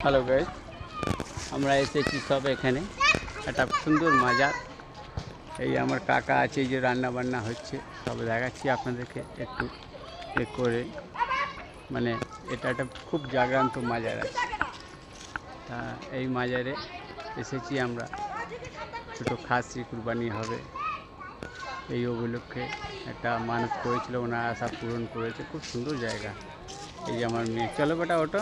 Hello guys, আমরা এসেছি সব এখানে একটা সুন্দর মাজার। এই আমার কাকা আছে, এই যে রান্না বান্না হচ্ছে সব দেখাচ্ছি আপনাদেরকে একটু করে। মানে এটা একটা খুব জাগ্রান্ত মাজার আছে। তা এই মাজারে এসেছি আমরা, ছোটো খাসি কুরবানি হবে এই উপলক্ষে। একটা মানত করেছিল, ওনার আশা পূরণ করেছে। খুব সুন্দর জায়গা। এই যে আমার মেয়ে, চলো বেটা ওটা।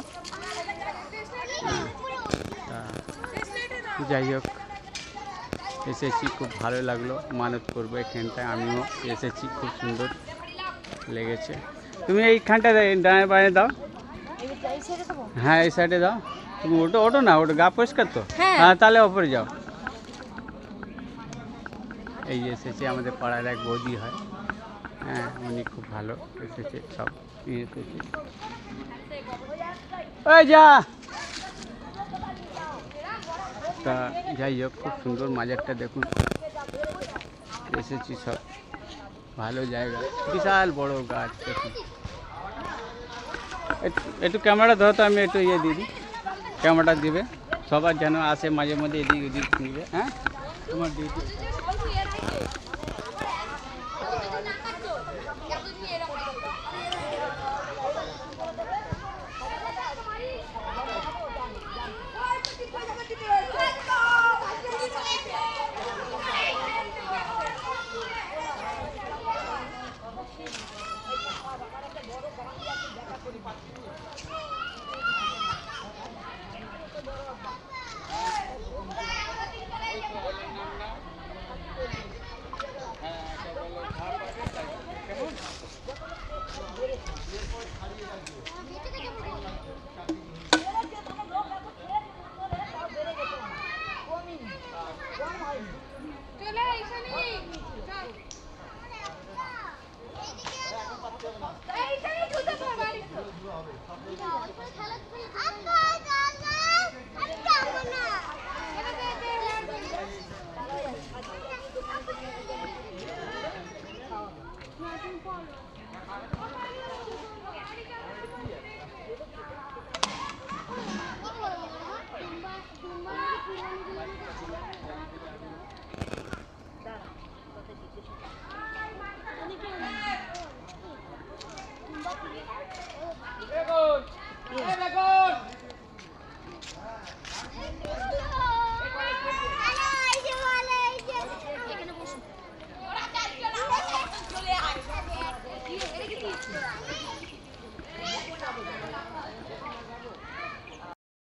যাই হোক, এসেছি, খুব ভালো লাগলো। মানত করবো এখানটায়, আমিও এসেছি, খুব সুন্দর লেগেছে। তুমি এইখানটা ডানে বাড়ে দাও। হ্যাঁ, এই সাইডে দাও। তুমি ওটো না, ওটা গা পরিষ্কার তো। হ্যাঁ, তাহলে ওপরে যাও। এই এসেছে আমাদের পাড়ার এক বৌদি হয়, হ্যাঁ, উনি খুব ভালো এসেছে, সব নিয়ে এসেছে। ওই যা। তা যাই হোক, খুব সুন্দর মাজারটা দেখুন। এসেছি সব, ভালো জায়গা, বিশাল বড় গাছ দেখুন। একটু ক্যামেরা ধরো তো, আমি একটু দিয়ে দিই, ক্যামেরাটা দিবে সবার যেন আসে মাঝে মধ্যে, এদিক ওদিক নিবে। হ্যাঁ, তোমার ডিউটি।